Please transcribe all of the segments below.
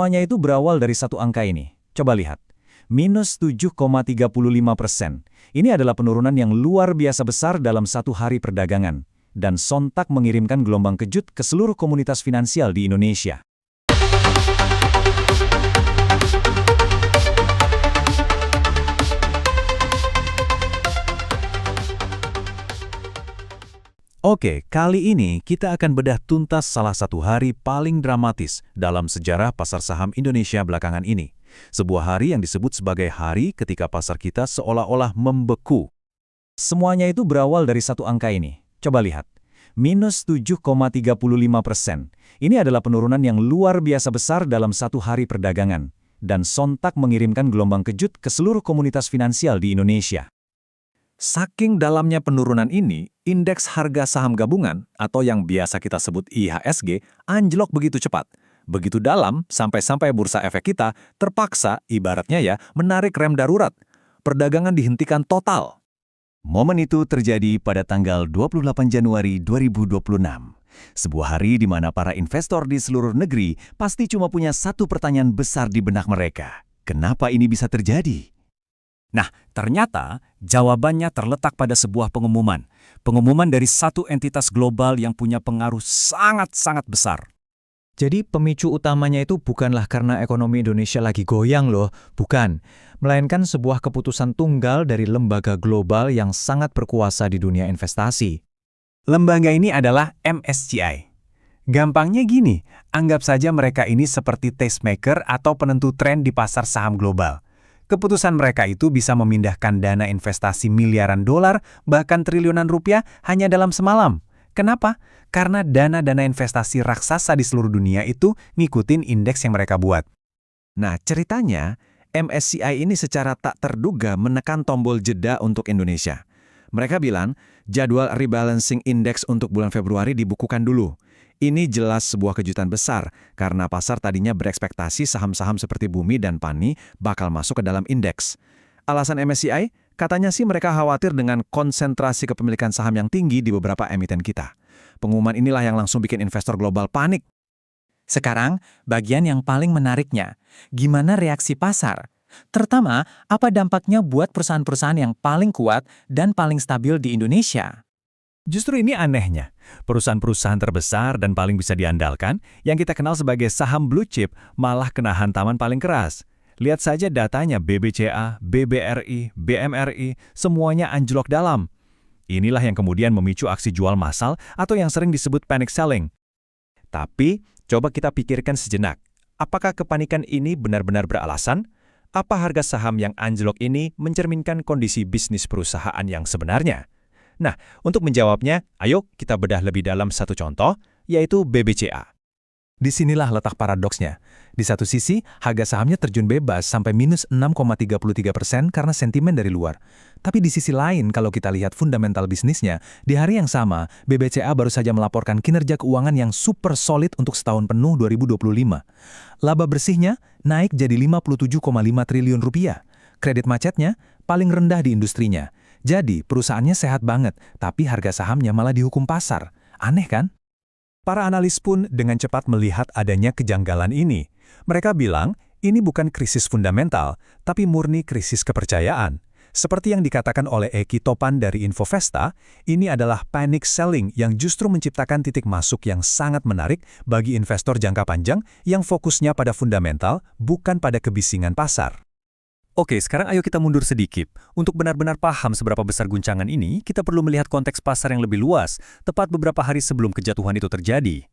Semuanya itu berawal dari satu angka ini. Coba lihat. Minus 7,35%. Ini adalah penurunan yang luar biasa besar dalam satu hari perdagangan. Dan sontak mengirimkan gelombang kejut ke seluruh komunitas finansial di Indonesia. Oke, kali ini kita akan bedah tuntas salah satu hari paling dramatis dalam sejarah pasar saham Indonesia belakangan ini. Sebuah hari yang disebut sebagai hari ketika pasar kita seolah-olah membeku. Semuanya itu berawal dari satu angka ini. Coba lihat. Minus 7,35%. Ini adalah penurunan yang luar biasa besar dalam satu hari perdagangan. Dan sontak mengirimkan gelombang kejut ke seluruh komunitas finansial di Indonesia. Saking dalamnya penurunan ini, indeks harga saham gabungan atau yang biasa kita sebut IHSG anjlok begitu cepat. Begitu dalam sampai-sampai bursa efek kita terpaksa ibaratnya menarik rem darurat. Perdagangan dihentikan total. Momen itu terjadi pada tanggal 28 Januari 2026. Sebuah hari di mana para investor di seluruh negeri pasti cuma punya satu pertanyaan besar di benak mereka. Kenapa ini bisa terjadi? Nah, ternyata jawabannya terletak pada sebuah pengumuman. Pengumuman dari satu entitas global yang punya pengaruh sangat-sangat besar. Jadi pemicu utamanya itu bukanlah karena ekonomi Indonesia lagi goyang loh, bukan. Melainkan sebuah keputusan tunggal dari lembaga global yang sangat berkuasa di dunia investasi. Lembaga ini adalah MSCI. Gampangnya gini, anggap saja mereka ini seperti tastemaker atau penentu tren di pasar saham global. Keputusan mereka itu bisa memindahkan dana investasi miliaran dolar, bahkan triliunan rupiah hanya dalam semalam. Kenapa? Karena dana-dana investasi raksasa di seluruh dunia itu ngikutin indeks yang mereka buat. Nah, ceritanya, MSCI ini secara tak terduga menekan tombol jeda untuk Indonesia. Mereka bilang, jadwal rebalancing indeks untuk bulan Februari dibukukan dulu. Ini jelas sebuah kejutan besar, karena pasar tadinya berekspektasi saham-saham seperti Bumi dan Pani bakal masuk ke dalam indeks. Alasan MSCI, katanya sih mereka khawatir dengan konsentrasi kepemilikan saham yang tinggi di beberapa emiten kita. Pengumuman inilah yang langsung bikin investor global panik. Sekarang, bagian yang paling menariknya, gimana reaksi pasar? Terutama, apa dampaknya buat perusahaan-perusahaan yang paling kuat dan paling stabil di Indonesia? Justru ini anehnya, perusahaan-perusahaan terbesar dan paling bisa diandalkan, yang kita kenal sebagai saham blue chip, malah kena hantaman paling keras. Lihat saja datanya BBCA, BBRI, BMRI, semuanya anjlok dalam. Inilah yang kemudian memicu aksi jual massal atau yang sering disebut panic selling. Tapi, coba kita pikirkan sejenak. Apakah kepanikan ini benar-benar beralasan? Apa harga saham yang anjlok ini mencerminkan kondisi bisnis perusahaan yang sebenarnya? Nah, untuk menjawabnya, ayo kita bedah lebih dalam satu contoh, yaitu BBCA. Disinilah letak paradoksnya. Di satu sisi, harga sahamnya terjun bebas sampai minus 6,33% karena sentimen dari luar. Tapi di sisi lain, kalau kita lihat fundamental bisnisnya, di hari yang sama, BBCA baru saja melaporkan kinerja keuangan yang super solid untuk setahun penuh 2025. Laba bersihnya naik jadi 57,5 triliun rupiah. Kredit macetnya paling rendah di industrinya. Jadi, perusahaannya sehat banget, tapi harga sahamnya malah dihukum pasar. Aneh kan? Para analis pun dengan cepat melihat adanya kejanggalan ini. Mereka bilang, ini bukan krisis fundamental, tapi murni krisis kepercayaan. Seperti yang dikatakan oleh Eki Topan dari Infovesta, ini adalah panic selling yang justru menciptakan titik masuk yang sangat menarik bagi investor jangka panjang yang fokusnya pada fundamental, bukan pada kebisingan pasar. Oke, sekarang ayo kita mundur sedikit. Untuk benar-benar paham seberapa besar guncangan ini, kita perlu melihat konteks pasar yang lebih luas, tepat beberapa hari sebelum kejatuhan itu terjadi.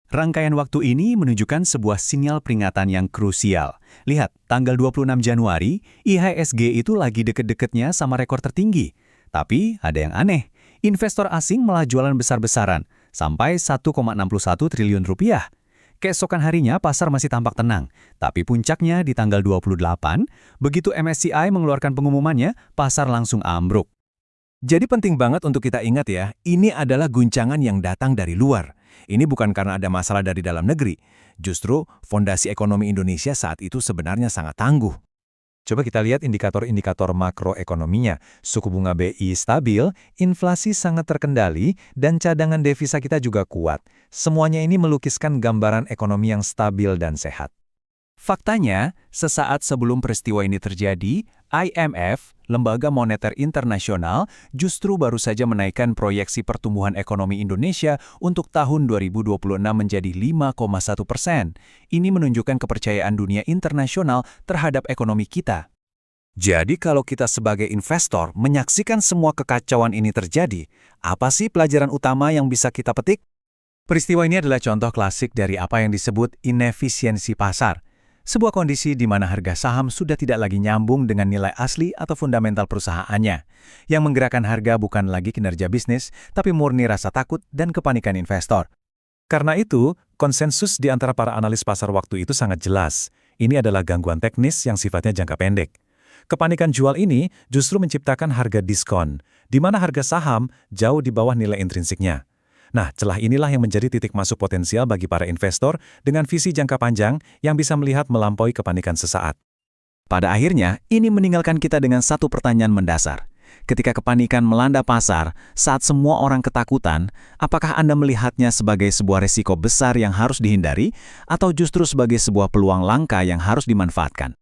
Rangkaian waktu ini menunjukkan sebuah sinyal peringatan yang krusial. Lihat, tanggal 26 Januari, IHSG itu lagi deket-deketnya sama rekor tertinggi. Tapi ada yang aneh, investor asing malah jualan besar-besaran, sampai 1,61 triliun rupiah. Keesokan harinya pasar masih tampak tenang, tapi puncaknya di tanggal 28, begitu MSCI mengeluarkan pengumumannya, pasar langsung ambruk. Jadi penting banget untuk kita ingat ya, ini adalah guncangan yang datang dari luar. Ini bukan karena ada masalah dari dalam negeri. Justru, fondasi ekonomi Indonesia saat itu sebenarnya sangat tangguh. Coba kita lihat indikator-indikator makroekonominya. Suku bunga BI stabil, inflasi sangat terkendali, dan cadangan devisa kita juga kuat. Semuanya ini melukiskan gambaran ekonomi yang stabil dan sehat. Faktanya, sesaat sebelum peristiwa ini terjadi, IMF, Lembaga Moneter Internasional, justru baru saja menaikkan proyeksi pertumbuhan ekonomi Indonesia untuk tahun 2026 menjadi 5,1%. Ini menunjukkan kepercayaan dunia internasional terhadap ekonomi kita. Jadi kalau kita sebagai investor menyaksikan semua kekacauan ini terjadi, apa sih pelajaran utama yang bisa kita petik? Peristiwa ini adalah contoh klasik dari apa yang disebut inefisiensi pasar. Sebuah kondisi di mana harga saham sudah tidak lagi nyambung dengan nilai asli atau fundamental perusahaannya. Yang menggerakkan harga bukan lagi kinerja bisnis, tapi murni rasa takut dan kepanikan investor. Karena itu, konsensus di antara para analis pasar waktu itu sangat jelas. Ini adalah gangguan teknis yang sifatnya jangka pendek. Kepanikan jual ini justru menciptakan harga diskon, di mana harga saham jauh di bawah nilai intrinsiknya. Nah, celah inilah yang menjadi titik masuk potensial bagi para investor dengan visi jangka panjang yang bisa melihat melampaui kepanikan sesaat. Pada akhirnya, ini meninggalkan kita dengan satu pertanyaan mendasar. Ketika kepanikan melanda pasar, saat semua orang ketakutan, apakah Anda melihatnya sebagai sebuah resiko besar yang harus dihindari, atau justru sebagai sebuah peluang langka yang harus dimanfaatkan?